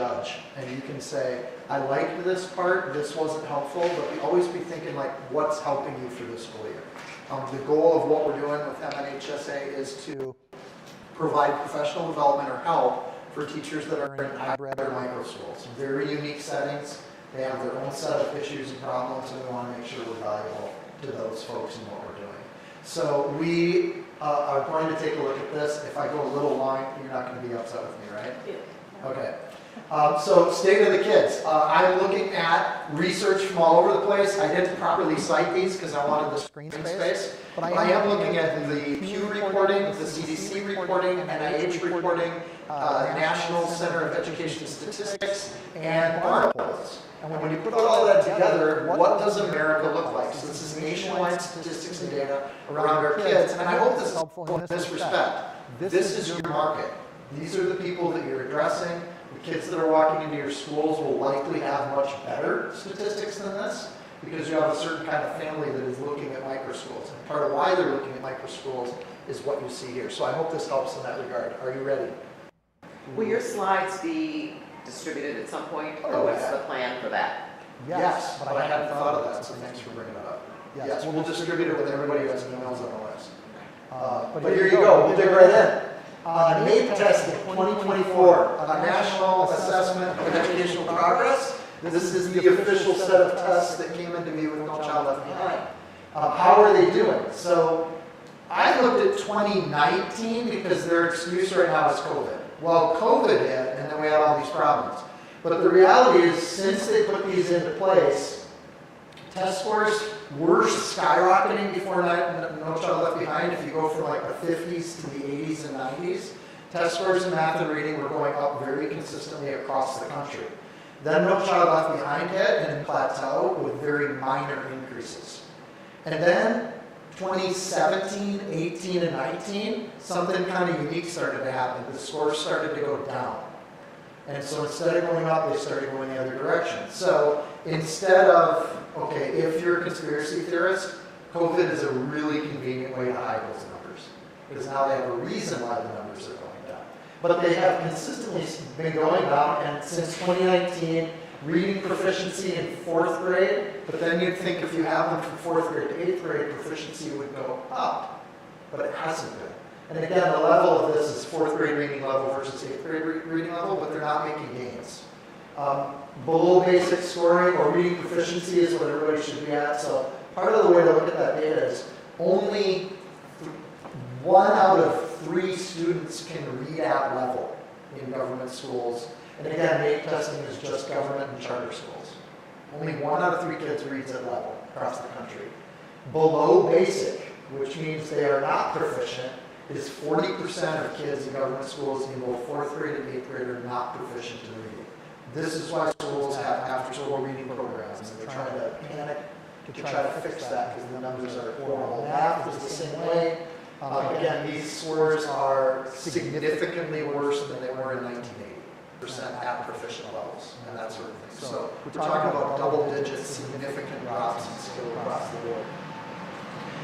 judge, and you can say, I liked this part, this wasn't helpful, but we always be thinking like, what's helping you for this school year? The goal of what we're doing with MNHSA is to provide professional development or help for teachers that are in hybrid or micro schools. Very unique settings. They have their own set of issues and problems, and we want to make sure we're valuable to those folks and what we're doing. So we are going to take a look at this. If I go a little long, you're not going to be upset with me, right? Yeah. Okay. So state of the kids. I'm looking at research from all over the place. I didn't properly cite these because I wanted the screen space. But I am looking at the Pew reporting, the CDC reporting, NIH reporting, National Center of Education Statistics, and Barna polls. And when you put all that together, what does America look like? So this is nationwide statistics and data around our kids. And I hope this is helpful in this respect. This is your market. These are the people that you're addressing. The kids that are walking into your schools will likely have much better statistics than this because you have a certain kind of family that is looking at micro schools. And part of why they're looking at micro schools is what you see here. So I hope this helps in that regard. Are you ready? Will your slides be distributed at some point, or what's the plan for that? Yes, but I hadn't thought of that, so thanks for bringing it up. Yes, we'll distribute it with everybody who has emails on the list. But here you go, we'll dig right in. NAEP testing 2024, a National Assessment of Educational Progress. This is the official set of tests that came into me with No Child Left Behind. How are they doing? So I looked at 2019 because their excuse right now is COVID. Well, COVID hit, and then we had all these problems. But the reality is, since they put these into place, test scores were skyrocketing before No Child Left Behind. If you go from like the 50s to the 80s and 90s, test scores in math and reading were going up very consistently across the country. Then No Child Left Behind hit and plateau with very minor increases. And then 2017, 18, and 19, something kind of unique started to happen. The scores started to go down. And so instead of going up, they started going the other direction. So instead of, okay, if you're a conspiracy theorist, COVID is a really convenient way to hide those numbers. Because now they have a reason why the numbers are going down. But they have consistently been going down, and since 2019, reading proficiency in 4th grade, but then you'd think if you have them from 4th grade to 8th grade, proficiency would go up, but it hasn't been. And again, the level of this is 4th grade reading level versus 8th grade reading level, but they're not making gains. Below basic scoring or reading proficiency is what everybody should be at. So part of the way to look at that data is only 1 out of 3 students can read at level in government schools. And again, NAEP testing is just government and charter schools. Only 1 out of 3 kids reads at level across the country. Below basic, which means they are not proficient, is 40% of kids in government schools in both 4th grade and 8th grade are not proficient in reading. This is why schools have after-school reading programs, and they're trying to panic to try to fix that because the numbers are horrible. Math is the same way. Again, these scores are significantly worse than they were in 1980. At proficient levels and that sort of thing. So we're talking about double-digit significant drops in skill across the board.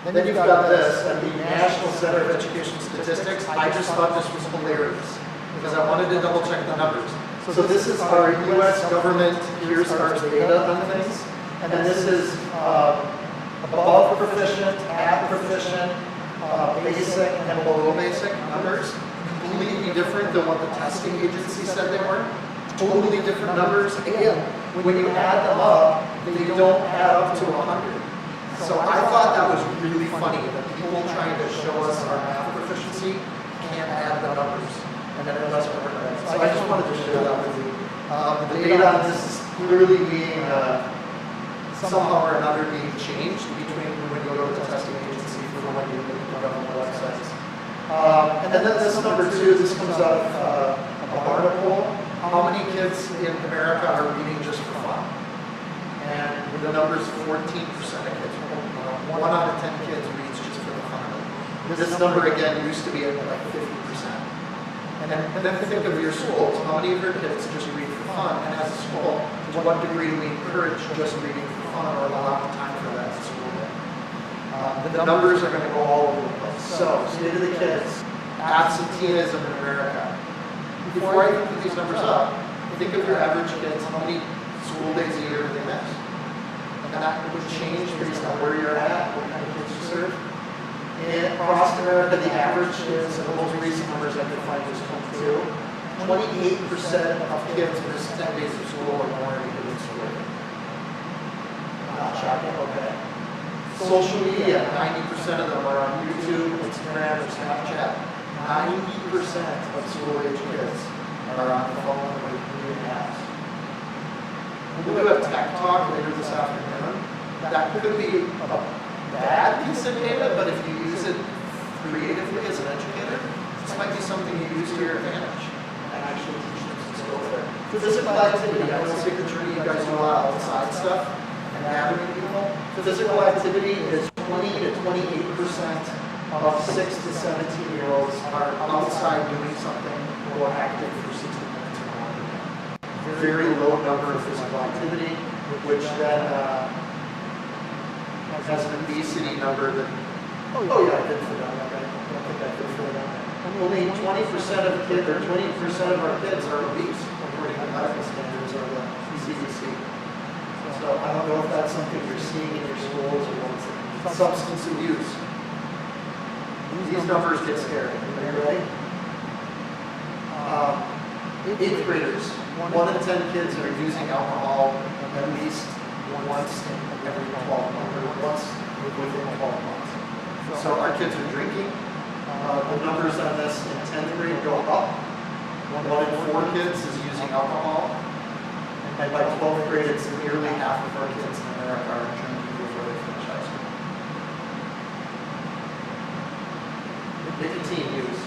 Then you've got this, at the National Center of Education Statistics. I just thought this was hilarious because I wanted to double-check the numbers. So this is our U.S. government, here's our data on things, and then this is above proficient, at proficient, basic, and below basic numbers. Completely different than what the testing agency said they were. Totally different numbers. Again, when you add them up, they don't add up to 100. So I thought that was really funny that people trying to show us our math proficiency can't add the numbers. And then it doesn't work right. So I just wanted to share that with you. The data on this is clearly being, somehow or another being changed between when you go to the testing agency for when you look at the government websites. And then this number 2, this comes out of a Barna poll. How many kids in America are reading just for fun? And the number is 14% of kids. 1 out of 10 kids reads just for the fun of it. This number again used to be at like 50%. And then think of your schools. How many of your kids just read for fun? And as a school, to what degree do we encourage just reading for fun or allow time for that in school day? The numbers are going to go all over the place. So, state of the kids, absenteeism in America. Before I even put these numbers up, think of your average kids, how many school days a year do they miss? And that would change based on where you're at, what kind of kids you serve. And across America, the average is, and the most recent numbers I could find was 28% of kids miss 10 days of school or more in a given school. Not shocking, okay. Social media, 90% of them are on YouTube, Instagram, or Snapchat. 90% of school-age kids are on the phone or doing apps. We do have tech talk later this afternoon. That could be a bad piece of data, but if you use it creatively as an educator, this might be something you use to your advantage and actually teach them some skills there. Physical activity, I know secretary, you guys do a lot of outside stuff and gathering people. Physical activity is 20 to 28% of 6 to 17-year-olds are outside doing something or active for 60 minutes or more. Very low number of physical activity, which then has an obesity number that, oh yeah, I did for that, I don't think I did for that. Only 20% of kids, or 20% of our kids are obese, according to medical standards or the CDC. So I don't know if that's something you're seeing in your schools or what's substance abuse. These numbers get scary. Are you ready? 8th graders, 1 in 10 kids are using alcohol at least once every 12 months, or once within 12 months. So our kids are drinking. The numbers on this in 10th grade go up. 1 in 4 kids is using alcohol. And by 12th grade, it's nearly half of our kids in America are drinking before they finish high school. Nicotine use.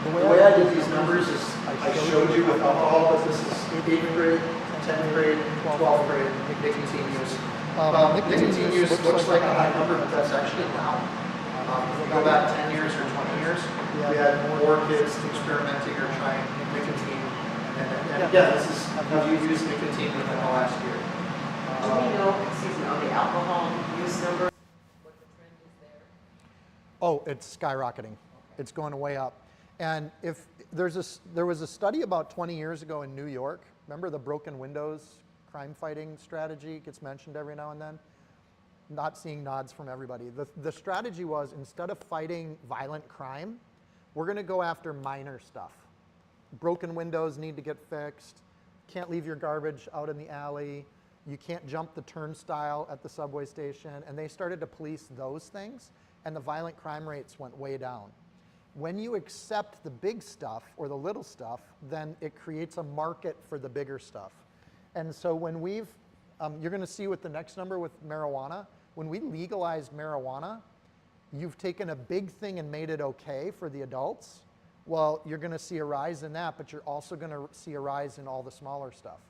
The way I did these numbers is I showed you with alcohol, but this is 8th grade, 10th grade, 12th grade, nicotine use. Nicotine use looks like a high number, but that's actually down. If you go back 10 years or 20 years, we had more kids experimenting or trying nicotine. And again, this is how you use nicotine within the last year. Do we know, excuse me, on the alcohol use number, what the trend is there? Oh, it's skyrocketing. It's going way up. And if there was a study about 20 years ago in New York. Remember the broken windows crime fighting strategy gets mentioned every now and then? Not seeing nods from everybody. The strategy was, instead of fighting violent crime, we're going to go after minor stuff. Broken windows need to get fixed. Can't leave your garbage out in the alley. You can't jump the turnstile at the subway station. And they started to police those things, and the violent crime rates went way down. When you accept the big stuff or the little stuff, then it creates a market for the bigger stuff. And so when we've, you're going to see with the next number with marijuana, when we legalized marijuana, you've taken a big thing and made it okay for the adults. Well, you're going to see a rise in that, but you're also going to see a rise in all the smaller stuff.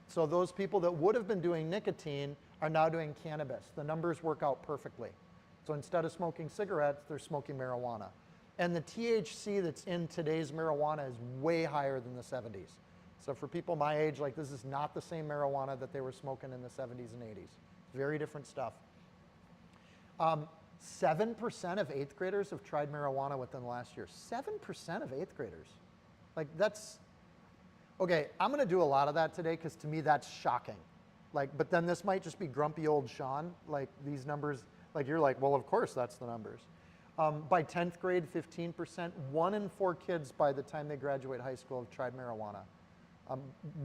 So those people that would have been doing nicotine are now doing cannabis. The numbers work out perfectly. So instead of smoking cigarettes, they're smoking marijuana. And the THC that's in today's marijuana is way higher than the 70s. So for people my age, like, this is not the same marijuana that they were smoking in the 70s and 80s. Very different stuff. 7% of 8th graders have tried marijuana within the last year. 7% of 8th graders. Like, that's, okay, I'm gonna do a lot of that today because to me that's shocking. Like, but then this might just be grumpy old Sean, like these numbers, like you're like, well, of course that's the numbers. By 10th grade, 15%. 1 in 4 kids by the time they graduate high school have tried marijuana.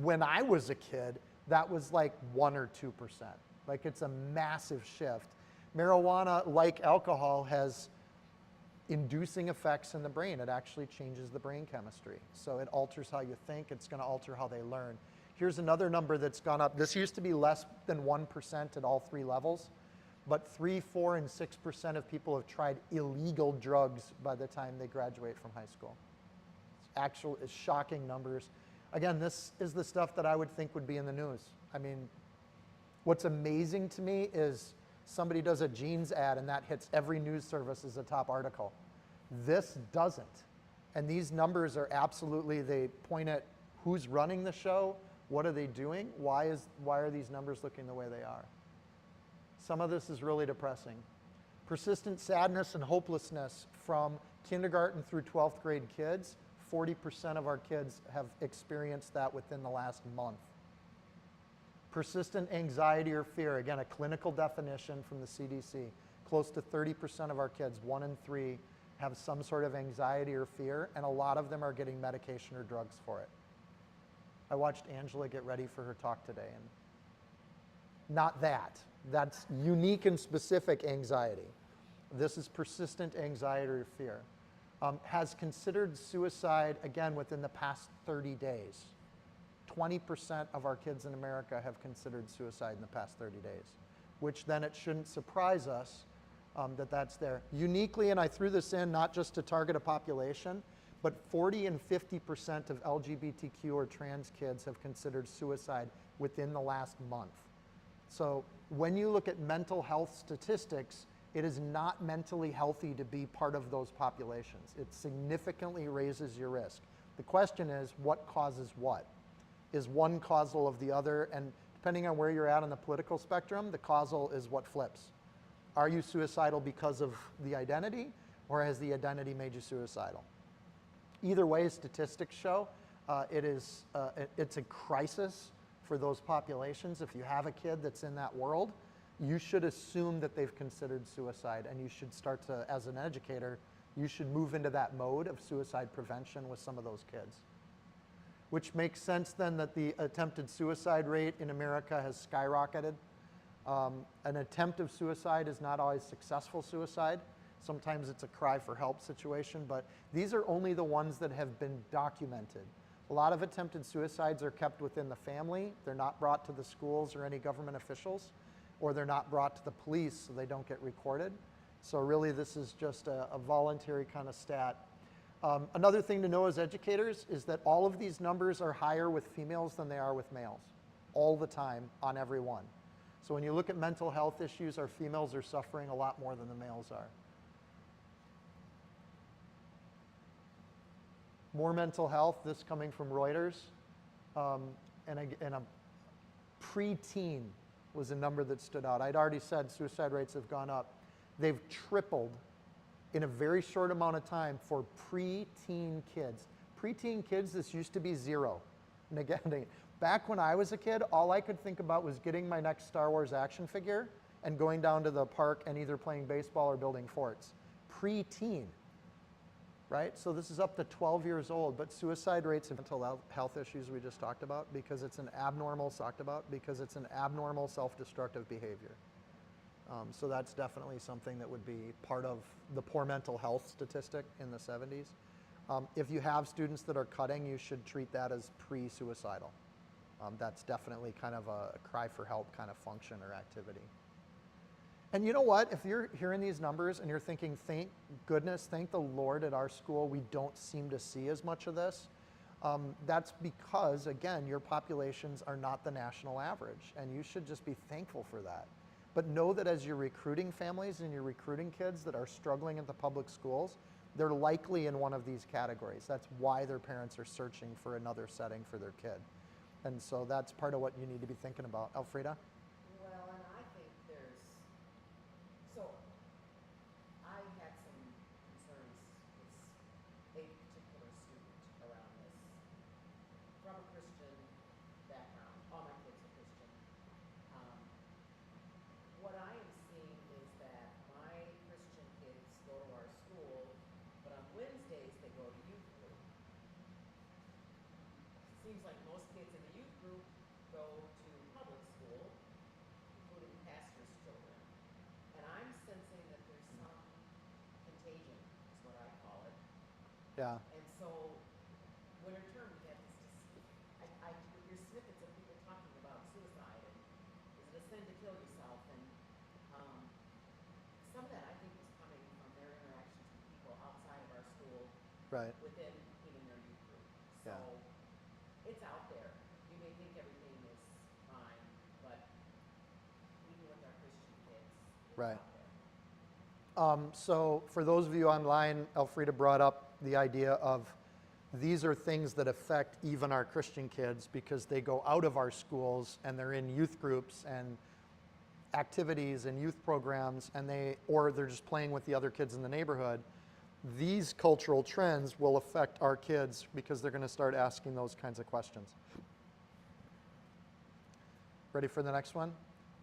When I was a kid, that was like 1 or 2%. Like, it's a massive shift. Marijuana, like alcohol, has inducing effects in the brain. It actually changes the brain chemistry. So it alters how you think. It's going to alter how they learn. Here's another number that's gone up. This used to be less than 1% at all 3 levels. But 3, 4, and 6% of people have tried illegal drugs by the time they graduate from high school. It's shocking numbers. Again, this is the stuff that I would think would be in the news. I mean, what's amazing to me is somebody does a jeans ad and that hits every news service as a top article. This doesn't. And these numbers are absolutely, they point at who's running the show, what are they doing, why are these numbers looking the way they are? Some of this is really depressing. Persistent sadness and hopelessness from Kindergarten through 12th grade kids, 40% of our kids have experienced that within the last month. Persistent anxiety or fear, again, a clinical definition from the CDC. Close to 30% of our kids, 1 in 3, have some sort of anxiety or fear, and a lot of them are getting medication or drugs for it. I watched Angela get ready for her talk today, and not that. That's unique and specific anxiety. This is persistent anxiety or fear. Has considered suicide, again, within the past 30 days. 20% of our kids in America have considered suicide in the past 30 days, which then it shouldn't surprise us that that's there. Uniquely, and I threw this in not just to target a population, but 40 and 50% of LGBTQ or trans kids have considered suicide within the last month. So when you look at mental health statistics, it is not mentally healthy to be part of those populations. It significantly raises your risk. The question is, what causes what? Is one causal of the other? And depending on where you're at on the political spectrum, the causal is what flips. Are you suicidal because of the identity, or has the identity made you suicidal? Either way, statistics show it's a crisis for those populations. If you have a kid that's in that world, you should assume that they've considered suicide, and you should start to, as an educator, you should move into that mode of suicide prevention with some of those kids. Which makes sense then that the attempted suicide rate in America has skyrocketed. An attempt of suicide is not always successful suicide. Sometimes it's a cry for help situation, but these are only the ones that have been documented. A lot of attempted suicides are kept within the family. They're not brought to the schools or any government officials, or they're not brought to the police so they don't get recorded. So really this is just a voluntary kind of stat. Another thing to know as educators is that all of these numbers are higher with females than they are with males, all the time on every one. So when you look at mental health issues, our females are suffering a lot more than the males are. More mental health, this coming from Reuters, and a preteen was a number that stood out. I'd already said suicide rates have gone up. They've tripled in a very short amount of time for preteen kids. Preteen kids, this used to be 0. And again, back when I was a kid, all I could think about was getting my next Star Wars action figure and going down to the park and either playing baseball or building forts. Preteen, right? So this is up to 12 years old, but suicide rates of mental health issues we just talked about because it's an abnormal, self-destructive behavior. So that's definitely something that would be part of the poor mental health statistic in the 70s. If you have students that are cutting, you should treat that as pre-suicidal. That's definitely kind of a cry for help kind of function or activity. And you know what? If you're hearing these numbers and you're thinking, thank goodness, thank the Lord at our school, we don't seem to see as much of this. That's because, again, your populations are not the national average, and you should just be thankful for that. But know that as you're recruiting families and you're recruiting kids that are struggling at the public schools, they're likely in one of these categories. That's why their parents are searching for another setting for their kid. And so that's part of what you need to be thinking about. Elfrida? Well, and I think so I had some concerns with a particular student around this. From a Christian background, all my kids are Christian. What I am seeing is that my Christian kids go to our school, but on Wednesdays they go to youth group. Seems like most kids in the youth group go to public school, including pastors' children. And I'm sensing that there's some contagion, is what I call it. Yeah. And so, winter term, we have this, I hear snippets of people talking about suicide and is it a sin to kill yourself? And some of that I think was coming from their interactions with people outside of our school, Right. within even their youth group. So it's out there. You may think everything is fine, but even with our Christian kids, it's Right. out there. So for those of you online, Elfrida brought up the idea of these are things that affect even our Christian kids because they go out of our schools and they're in youth groups and activities and youth programs, and they're just playing with the other kids in the neighborhood. these cultural trends will affect our kids because they're going to start asking those kinds of questions. Ready for the next one?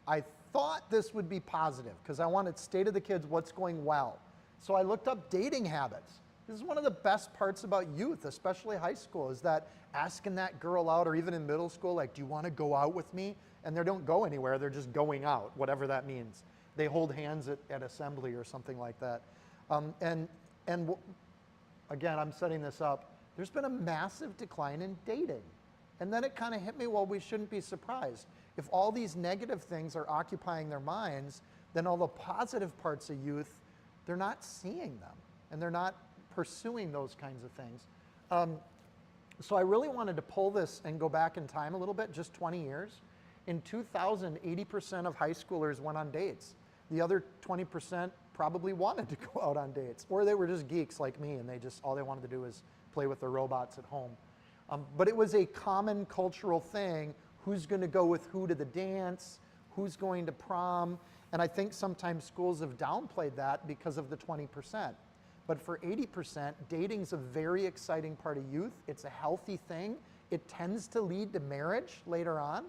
I thought this would be positive because I wanted to say to the kids what's going well. So I looked up dating habits. This is one of the best parts about youth, especially high school, is that asking that girl out, or even in middle school, like, do you want to go out with me? And they don't go anywhere, they're just going out, whatever that means. They hold hands at assembly or something like that. Again, I'm setting this up. There's been a massive decline in dating. And then it kind of hit me, well, we shouldn't be surprised. If all these negative things are occupying their minds, then all the positive parts of youth, they're not seeing them. And they're not pursuing those kinds of things. So I really wanted to pull this and go back in time a little bit, just 20 years. In 2000, 80% of high schoolers went on dates. The other 20% probably wanted to go out on dates, or they were just geeks like me, and all they wanted to do was play with their robots at home. But it was a common cultural thing. Who's going to go with who to the dance? Who's going to prom? And I think sometimes schools have downplayed that because of the 20%. But for 80%, dating's a very exciting part of youth. It's a healthy thing. It tends to lead to marriage later on.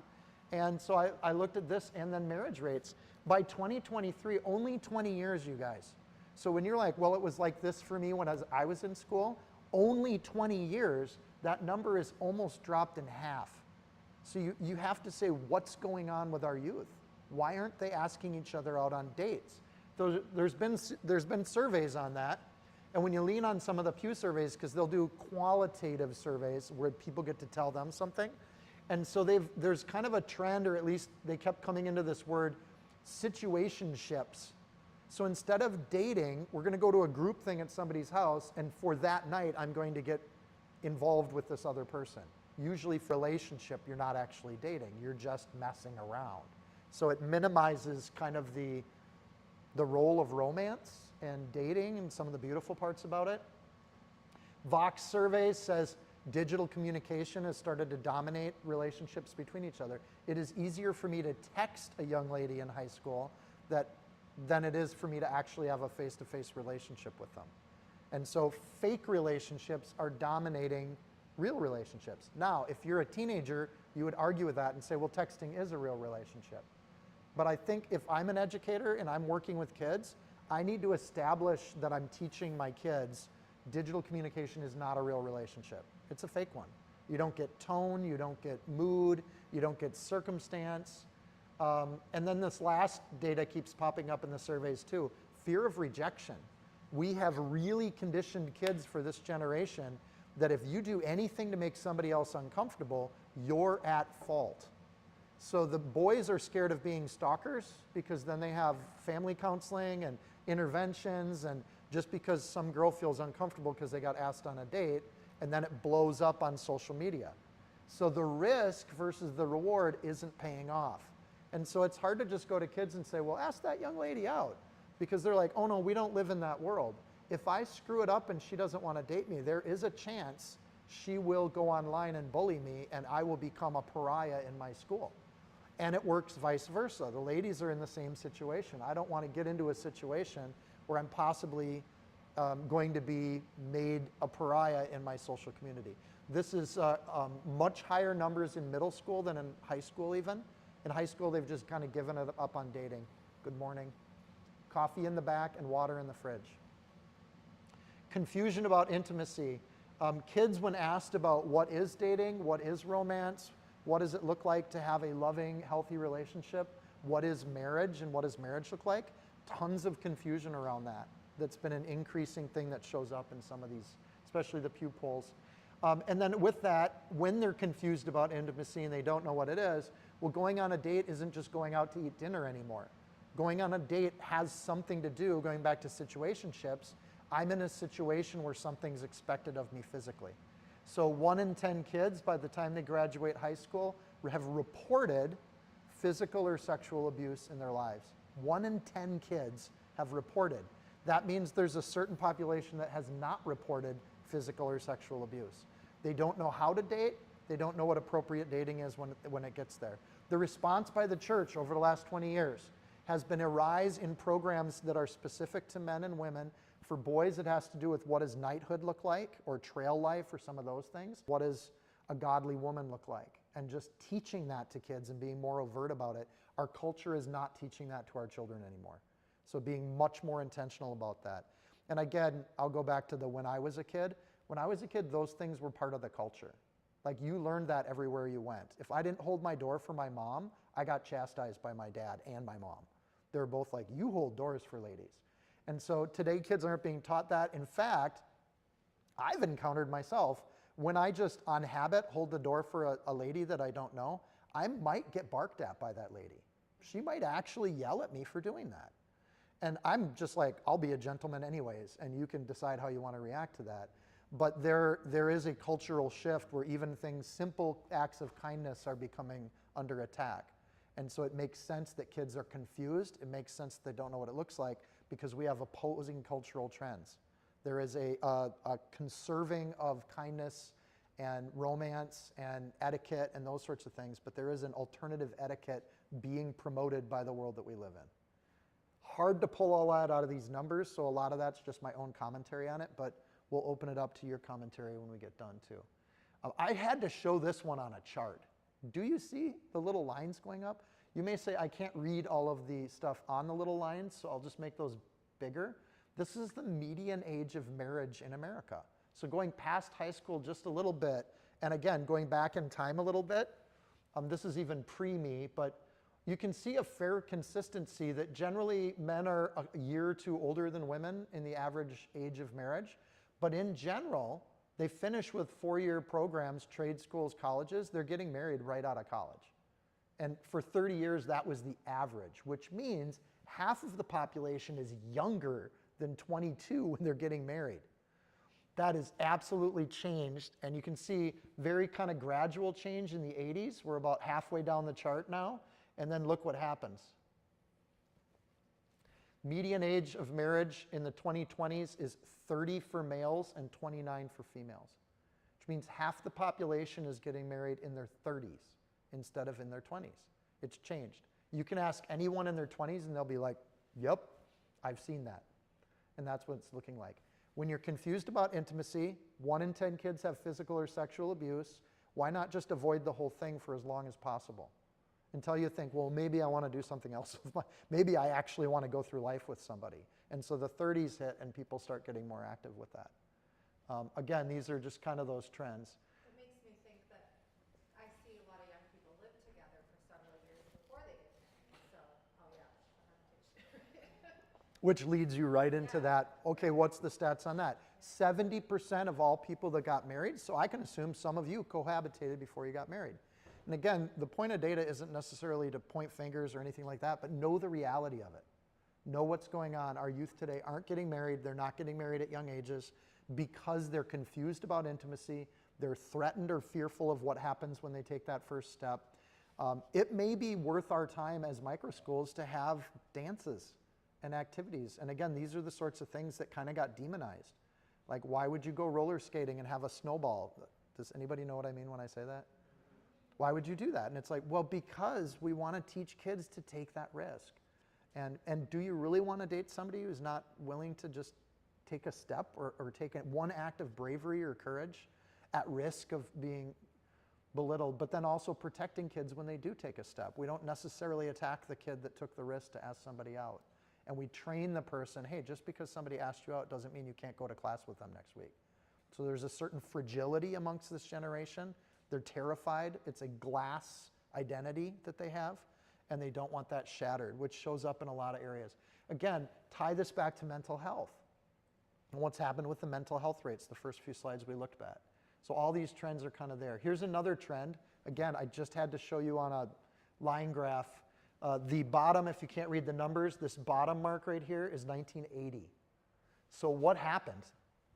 And so I looked at this and then marriage rates. By 2023, only 20 years, you guys. So when you're like, well, it was like this for me when I was in school, only 20 years, that number is almost dropped in half. So you have to say, what's going on with our youth? Why aren't they asking each other out on dates? There's been surveys on that. And when you lean on some of the Pew surveys, because they'll do qualitative surveys where people get to tell them something. And so there's kind of a trend, or at least they kept coming into this word, situationships. So instead of dating, we're going to go to a group thing at somebody's house, and for that night, I'm going to get involved with this other person. Usually for a relationship, you're not actually dating, you're just messing around. So it minimizes kind of the role of romance and dating and some of the beautiful parts about it. Vox surveys says digital communication has started to dominate relationships between each other. It is easier for me to text a young lady in high school than it is for me to actually have a face-to-face relationship with them. And so fake relationships are dominating real relationships. Now, if you're a teenager, you would argue with that and say, well, texting is a real relationship. But I think if I'm an educator and I'm working with kids, I need to establish that I'm teaching my kids digital communication is not a real relationship. It's a fake one. You don't get tone, you don't get mood, you don't get circumstance. And then this last data keeps popping up in the surveys too. Fear of rejection. We have really conditioned kids for this generation that if you do anything to make somebody else uncomfortable, you're at fault. So the boys are scared of being stalkers because then they have family counseling and interventions, and just because some girl feels uncomfortable because they got asked on a date, and then it blows up on social media. So the risk versus the reward isn't paying off. And so it's hard to just go to kids and say, well, ask that young lady out, because they're like, oh no, we don't live in that world. If I screw it up and she doesn't want to date me, there is a chance she will go online and bully me and I will become a pariah in my school. And it works vice versa. The ladies are in the same situation. I don't want to get into a situation where I'm possibly going to be made a pariah in my social community. This is much higher numbers in middle school than in high school even. In high school, they've just kind of given it up on dating. Good morning. Coffee in the back and water in the fridge. Confusion about intimacy. Kids, when asked about what is dating, what is romance, what does it look like to have a loving, healthy relationship, what is marriage, and what does marriage look like, tons of confusion around that. That's been an increasing thing that shows up in some of these, especially the Pew polls. And then with that, when they're confused about intimacy and they don't know what it is, well, going on a date isn't just going out to eat dinner anymore. Going on a date has something to do, going back to situationships, I'm in a situation where something's expected of me physically. So 1 in 10 kids, by the time they graduate high school, have reported physical or sexual abuse in their lives. 1 in 10 kids have reported. That means there's a certain population that has not reported physical or sexual abuse. They don't know how to date. They don't know what appropriate dating is when it gets there. The response by the church over the last 20 years has been a rise in programs that are specific to men and women For boys, it has to do with what does knighthood look like, or trail life, or some of those things. What does a godly woman look like? And just teaching that to kids and being more overt about it. Our culture is not teaching that to our children anymore. So being much more intentional about that. And again, I'll go back to the when I was a kid. When I was a kid, those things were part of the culture. Like, you learned that everywhere you went. If I didn't hold my door for my mom, I got chastised by my dad and my mom. They were both like, you hold doors for ladies. And so today kids aren't being taught that. In fact, I've encountered myself, when I just on habit hold the door for a lady that I don't know, I might get barked at by that lady. She might actually yell at me for doing that. And I'm just like, I'll be a gentleman anyways, and you can decide how you want to react to that. But there is a cultural shift where even things, simple acts of kindness are becoming under attack. And so it makes sense that kids are confused. It makes sense that they don't know what it looks like, because we have opposing cultural trends. There is a conserving of kindness and romance and etiquette and those sorts of things, but there is an alternative etiquette being promoted by the world that we live in. Hard to pull all that out of these numbers, so a lot of that's just my own commentary on it, but we'll open it up to your commentary when we get done too. I had to show this one on a chart. Do you see the little lines going up? You may say, I can't read all of the stuff on the little lines, so I'll just make those bigger. This is the median age of marriage in America. So going past high school just a little bit, and again, going back in time a little bit, this is even pre-me, but you can see a fair consistency that generally men are a year or two older than women in the average age of marriage. But in general, they finish with 4-year programs, trade schools, colleges. They're getting married right out of college. And for 30 years, that was the average, which means half of the population is younger than 22 when they're getting married. That is absolutely changed, and you can see very kind of gradual change in the 80s. We're about halfway down the chart now, and then look what happens. Median age of marriage in the 2020s is 30 for males and 29 for females, which means half the population is getting married in their 30s instead of in their 20s. It's changed. You can ask anyone in their 20s and they'll be like, yep, I've seen that. And that's what it's looking like. When you're confused about intimacy, 1 in 10 kids have physical or sexual abuse. Why not just avoid the whole thing for as long as possible? Until you think, well, maybe I want to do something else with maybe I actually want to go through life with somebody. And so the 30s hit and people start getting more active with that. Again, these are just kind of those trends. It makes me think that I see a lot of young people live together for several years before they get married. So, oh yeah. Which leads you right into that. Okay, what's the stats on that? 70% of all people that got married, so I can assume some of you cohabitated before you got married. And again, the point of data isn't necessarily to point fingers or anything like that, but know the reality of it. Know what's going on. Our youth today aren't getting married. They're not getting married at young ages because they're confused about intimacy. They're threatened or fearful of what happens when they take that first step. It may be worth our time as microschools to have dances and activities. And again, these are the sorts of things that kind of got demonized. Like, why would you go roller skating and have a snowball? Does anybody know what I mean when I say that? Why would you do that? And it's like, well, because we want to teach kids to take that risk. And do you really want to date somebody who's not willing to just take a step or take one act of bravery or courage at risk of being belittled, but then also protecting kids when they do take a step? We don't necessarily attack the kid that took the risk to ask somebody out. And we train the person, hey, just because somebody asked you out doesn't mean you can't go to class with them next week. So there's a certain fragility amongst this generation. They're terrified. It's a glass identity that they have, and they don't want that shattered, which shows up in a lot of areas. Again, tie this back to mental health and what's happened with the mental health rates, the first few slides we looked at. So all these trends are kind of there. Here's another trend. Again, I just had to show you on a line graph. The bottom, if you can't read the numbers, this bottom mark right here is 1980. So what happened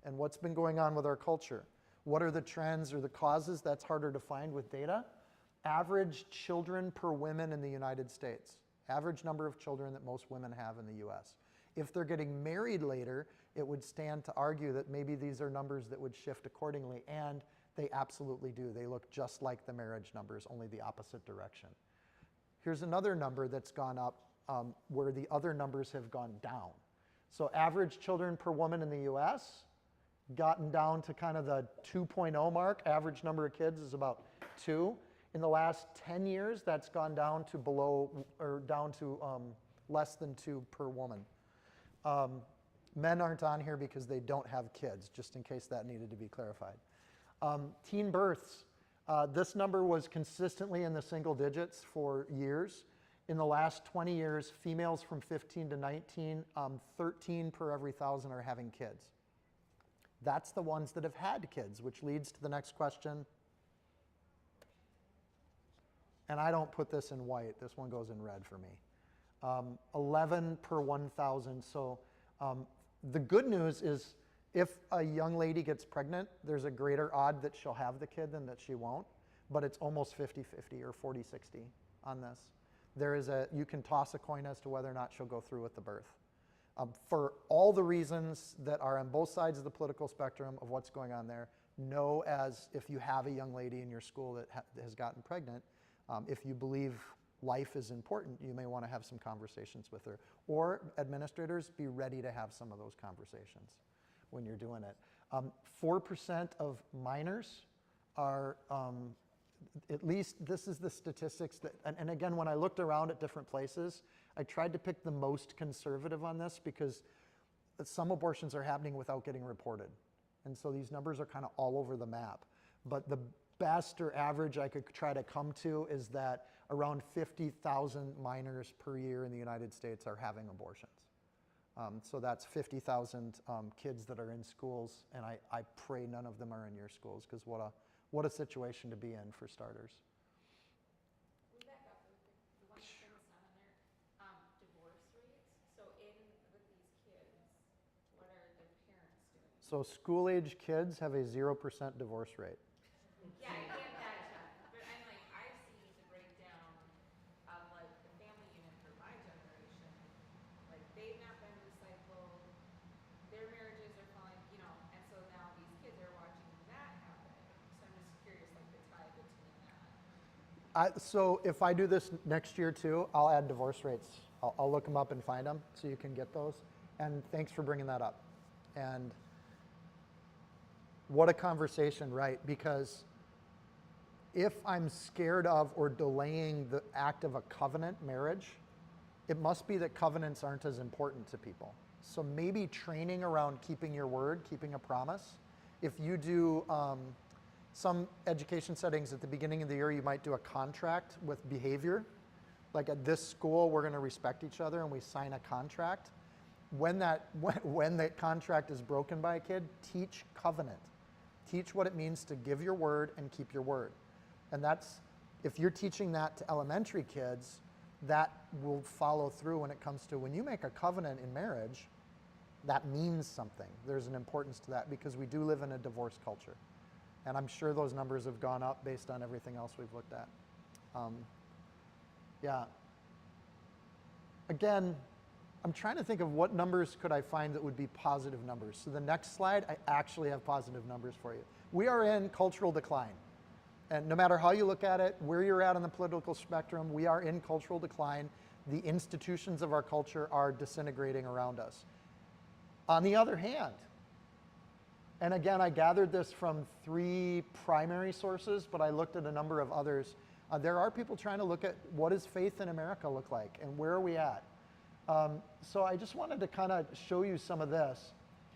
and what's been going on with our culture? What are the trends or the causes? That's harder to find with data. Average children per woman in the United States. Average number of children that most women have in the US. If they're getting married later, it would stand to argue that maybe these are numbers that would shift accordingly, and they absolutely do. They look just like the marriage numbers, only the opposite direction. Here's another number that's gone up where the other numbers have gone down. So average children per woman in the US, gotten down to kind of the 2.0 mark. Average number of kids is about 2. In the last 10 years, that's gone down to less than 2 per woman. Men aren't on here because they don't have kids, just in case that needed to be clarified. Teen births. This number was consistently in the single digits for years. In the last 20 years, females from 15 to 19, 13 per every 1,000 are having kids. That's the ones that have had kids, which leads to the next question. And I don't put this in white. This one goes in red for me. 11 per 1,000. So the good news is if a young lady gets pregnant, there's a greater odd that she'll have the kid than that she won't. But it's almost 50-50 or 40-60 on this. You can toss a coin as to whether or not she'll go through with the birth. For all the reasons that are on both sides of the political spectrum of what's going on there, know as if you have a young lady in your school that has gotten pregnant, if you believe life is important, you may want to have some conversations with her. Or administrators, be ready to have some of those conversations when you're doing it. 4% of minors are, at least this is the statistics that, and again, when I looked around at different places, I tried to pick the most conservative on this because some abortions are happening without getting reported. And so these numbers are kind of all over the map. But the best or average I could try to come to is that around 50,000 minors per year in the United States are having abortions. So that's 50,000 kids that are in schools, and I pray none of them are in your schools, because what a situation to be in for starters. We back up really quick. The one thing that's not on there, divorce rates. So with these kids, what are their parents doing? So school-age kids have a 0% divorce rate. Yeah, I get that, John. But I'm like, I see the breakdown of like the family unit for my generation. Like they've not been recycled. Their marriages are falling, and so now these kids are watching that happen. So I'm just curious, like the tie between that. So if I do this next year too, I'll add divorce rates. I'll look them up and find them so you can get those. And thanks for bringing that up. And what a conversation, right? Because if I'm scared of or delaying the act of a covenant marriage, it must be that covenants aren't as important to people. So maybe training around keeping your word, keeping a promise. If you do some education settings at the beginning of the year, you might do a contract with behavior. Like at this school, we're going to respect each other and we sign a contract. When that contract is broken by a kid, teach covenant. Teach what it means to give your word and keep your word. And if you're teaching that to elementary kids, that will follow through when it comes to when you make a covenant in marriage, that means something. There's an importance to that because we do live in a divorce culture. And I'm sure those numbers have gone up based on everything else we've looked at. Yeah. Again, I'm trying to think of what numbers could I find that would be positive numbers. So the next slide, I actually have positive numbers for you. We are in cultural decline. And no matter how you look at it, where you're at on the political spectrum, we are in cultural decline. The institutions of our culture are disintegrating around us. On the other hand, and again, I gathered this from 3 primary sources, but I looked at a number of others. There are people trying to look at what does faith in America look like and where are we at? So I just wanted to kind of show you some of this.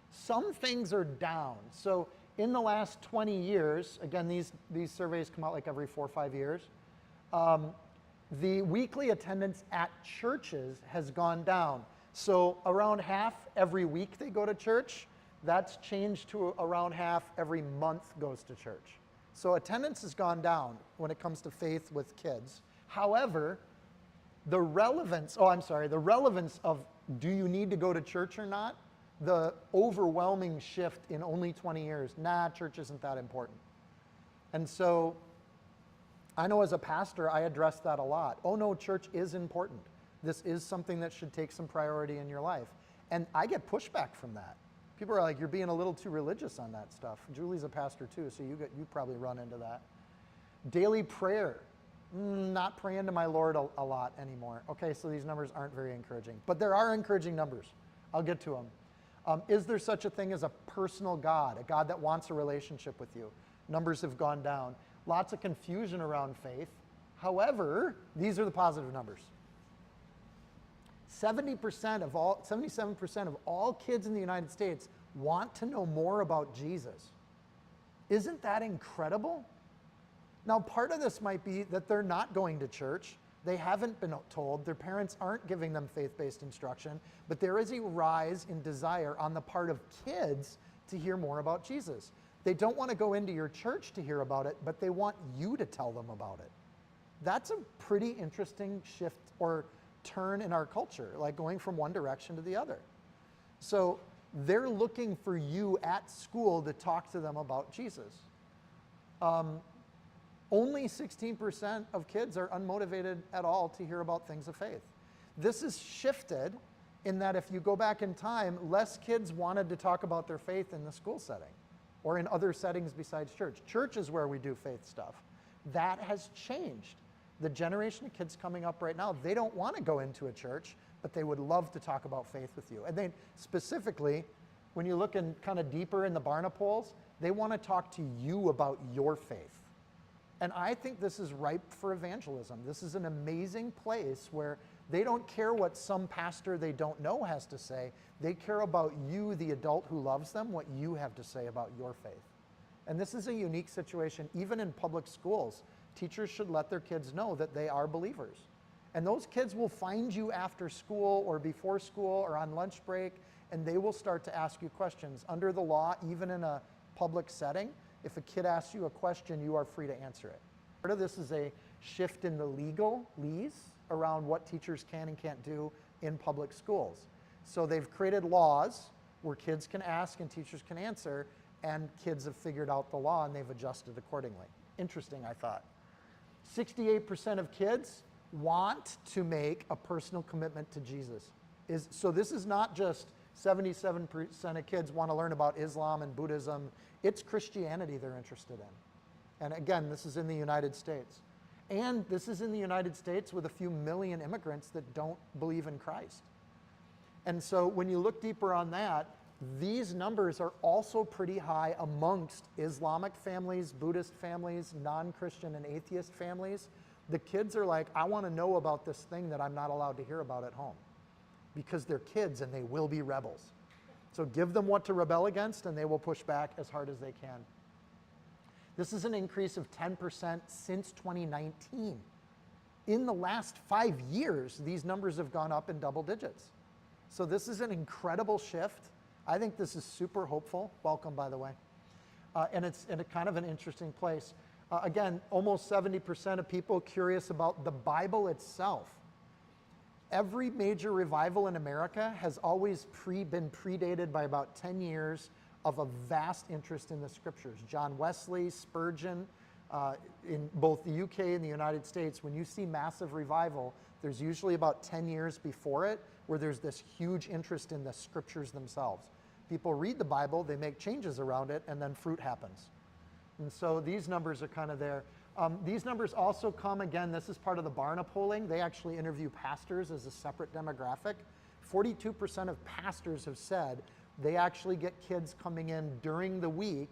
Some things are down. So in the last 20 years, again, these surveys come out like every 4 or 5 years, the weekly attendance at churches has gone down. So around half every week they go to church. That's changed to around half every month goes to church. So attendance has gone down when it comes to faith with kids. However, the relevance of do you need to go to church or not, the overwhelming shift in only 20 years, church isn't that important. And so I know as a pastor, I address that a lot. Oh no, church is important. This is something that should take some priority in your life. And I get pushback from that. People are like, you're being a little too religious on that stuff. Julie's a pastor too, so you probably run into that. Daily prayer. Not praying to my Lord a lot anymore. Okay, so these numbers aren't very encouraging. But there are encouraging numbers. I'll get to them. Is there such a thing as a personal God, a God that wants a relationship with you? Numbers have gone down. Lots of confusion around faith. However, these are the positive numbers. 77% of all kids in the United States want to know more about Jesus. Isn't that incredible? Now, part of this might be that they're not going to church. They haven't been told. Their parents aren't giving them faith-based instruction. But there is a rise in desire on the part of kids to hear more about Jesus. They don't want to go into your church to hear about it, but they want you to tell them about it. That's a pretty interesting shift or turn in our culture, like going from one direction to the other. So they're looking for you at school to talk to them about Jesus. Only 16% of kids are unmotivated at all to hear about things of faith. This is shifted in that if you go back in time, less kids wanted to talk about their faith in the school setting or in other settings besides church. Church is where we do faith stuff. That has changed. The generation of kids coming up right now, they don't want to go into a church, but they would love to talk about faith with you. And then specifically, when you look in kind of deeper in the Barna polls, they want to talk to you about your faith. And I think this is ripe for evangelism. This is an amazing place where they don't care what some pastor they don't know has to say. They care about you, the adult who loves them, what you have to say about your faith. And this is a unique situation. Even in public schools, teachers should let their kids know that they are believers. And those kids will find you after school or before school or on lunch break, and they will start to ask you questions. Under the law, even in a public setting, if a kid asks you a question, you are free to answer it. Part of this is a shift in the legalese around what teachers can and can't do in public schools. So they've created laws where kids can ask and teachers can answer, and kids have figured out the law and they've adjusted accordingly. Interesting, I thought. 68% of kids want to make a personal commitment to Jesus. So this is not just 77% of kids want to learn about Islam and Buddhism. It's Christianity they're interested in. And again, this is in the United States. And this is in the United States with a few million immigrants that don't believe in Christ. And so when you look deeper on that, these numbers are also pretty high amongst Islamic families, Buddhist families, non-Christian and atheist families. The kids are like, I want to know about this thing that I'm not allowed to hear about at home. Because they're kids and they will be rebels. So give them what to rebel against and they will push back as hard as they can. This is an increase of 10% since 2019. In the last 5 years, these numbers have gone up in double digits. So this is an incredible shift. I think this is super hopeful. Welcome, by the way. And it's in a kind of an interesting place. Again, almost 70% of people curious about the Bible itself. Every major revival in America has always been predated by about 10 years of a vast interest in the scriptures. John Wesley, Spurgeon, in both the UK and the United States, when you see massive revival, there's usually about 10 years before it where there's this huge interest in the scriptures themselves. People read the Bible, they make changes around it, and then fruit happens. And so these numbers are kind of there. These numbers also come, again, this is part of the Barna polling. They actually interview pastors as a separate demographic. 42% of pastors have said they actually get kids coming in during the week,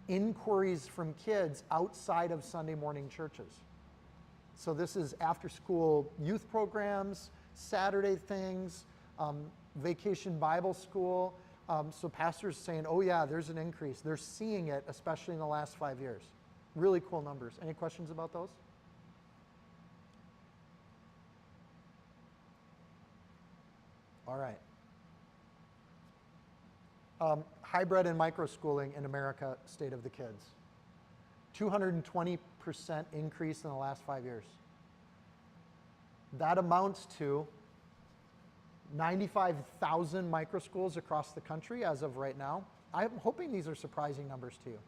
inquiries from kids outside of Sunday morning churches. So this is after school youth programs, Saturday things, vacation Bible school. So pastors saying, oh yeah, there's an increase. They're seeing it, especially in the last 5 years. Really cool numbers. Any questions about those? All right. Hybrid and microschooling in America, state of the kids. 220% increase in the last 5 years. That amounts to 95,000 microschools across the country as of right now. I'm hoping these are surprising numbers to you.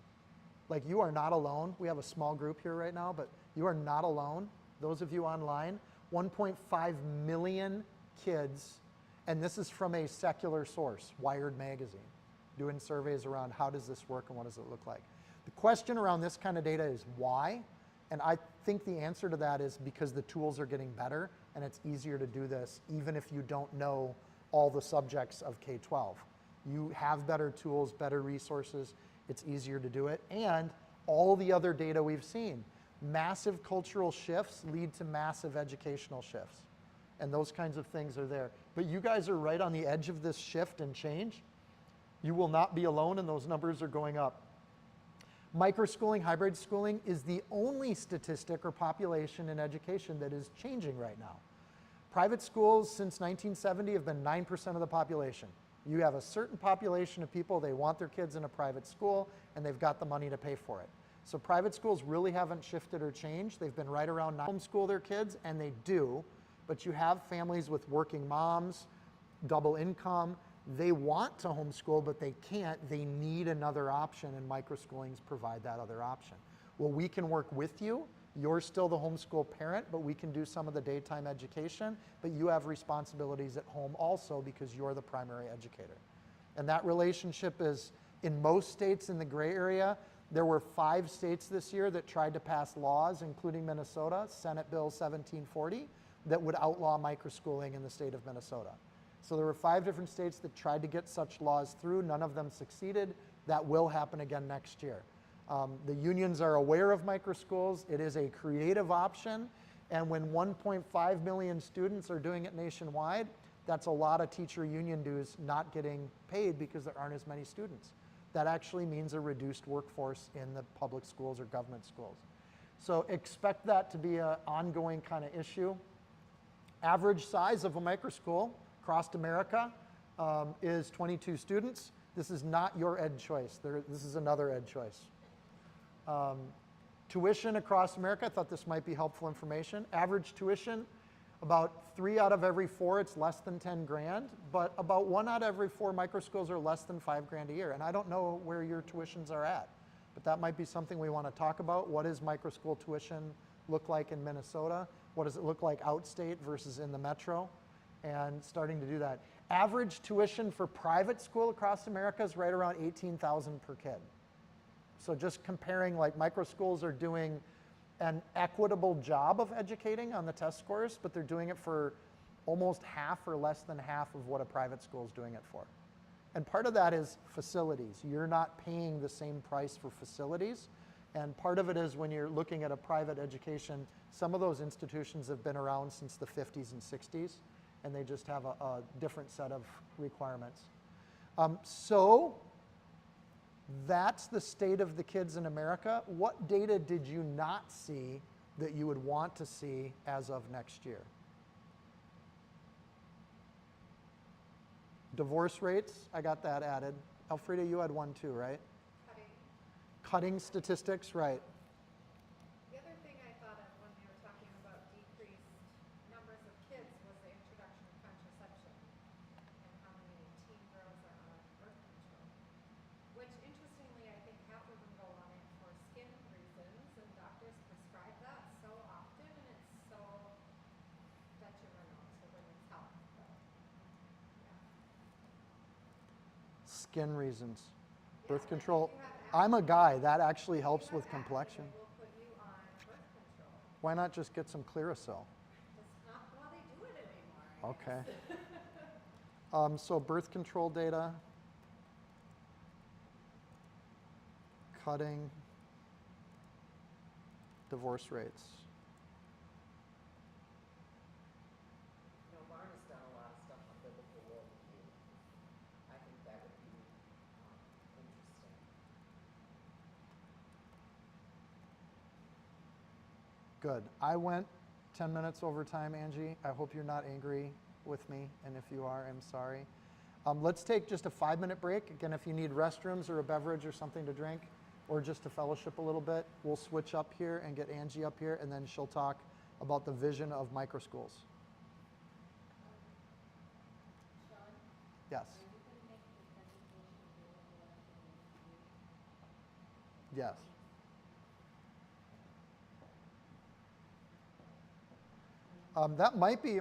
Like, you are not alone. We have a small group here right now, but you are not alone. Those of you online, 1.5 million kids, and this is from a secular source, Wired Magazine, doing surveys around how does this work and what does it look like. The question around this kind of data is why? And I think the answer to that is because the tools are getting better and it's easier to do this even if you don't know all the subjects of K-12. You have better tools, better resources, it's easier to do it, and all the other data we've seen. Massive cultural shifts lead to massive educational shifts, and those kinds of things are there. But you guys are right on the edge of this shift and change. You will not be alone, and those numbers are going up. Microschooling, hybrid schooling is the only statistic or population in education that is changing right now. Private schools since 1970 have been 9% of the population. You have a certain population of people, they want their kids in a private school, and they've got the money to pay for it. So private schools really haven't shifted or changed. They've been right around homeschool their kids, and they do. But you have families with working moms, double income. They want to homeschool, but they can't. They need another option, and microschoolings provide that other option. Well, we can work with you. You're still the homeschool parent, but we can do some of the daytime education, but you have responsibilities at home also because you're the primary educator. And that relationship is, in most states in the gray area, there were 5 states this year that tried to pass laws, including Minnesota, Senate Bill 1740, that would outlaw microschooling in the state of Minnesota. So there were 5 different states that tried to get such laws through. None of them succeeded. That will happen again next year. The unions are aware of microschools. It is a creative option. And when 1.5 million students are doing it nationwide, that's a lot of teacher union dues not getting paid because there aren't as many students. That actually means a reduced workforce in the public schools or government schools. So expect that to be an ongoing kind of issue. Average size of a microschool across America is 22 students. This is not your ed choice. This is another ed choice. Tuition across America, I thought this might be helpful information. Average tuition, about 3 out of every 4, it's less than 10 grand, but about 1 out of every 4 microschools are less than 5 grand a year. And I don't know where your tuitions are at, but that might be something we want to talk about. What does microschool tuition look like in Minnesota? What does it look like outstate versus in the metro? And starting to do that. Average tuition for private school across America is right around $18,000 per kid. So just comparing, like, micro schools are doing an equitable job of educating on the test scores, but they're doing it for almost half or less than half of what a private school is doing it for. And part of that is facilities. You're not paying the same price for facilities. And part of it is when you're looking at a private education, some of those institutions have been around since the 50s and 60s, and they just have a different set of requirements. So that's the state of the kids in America. What data did you not see that you would want to see as of next year? Divorce rates, I got that added. Elfrida, you had one too, right? Cutting statistics, right. The other thing I thought of when they were talking about decreased numbers of kids was the introduction of contraception and how many teen girls are on birth control. Which, interestingly, I think half of them go on it for skin reasons, and doctors prescribe that so often, and it's so detrimental to women's health. But, yeah. Skin reasons. Birth control. I'm a guy. That actually helps with complexion. We'll put you on birth control. Why not just get some Clearasil? That's not how they do it anymore. Okay. So birth control data. Cutting. Divorce rates. You know, Barn has done a lot of stuff on biblical worldview. I think that would be interesting. Good. I went 10 minutes over time, Angie. I hope you're not angry with me, and if you are, I'm sorry. Let's take just a 5-minute break. Again, if you need restrooms or a beverage or something to drink, or just to fellowship a little bit, we'll switch up here and get Angie up here, and then she'll talk about the vision of microschools. Sean, Yes. are you going to make the presentation available Yes. That might be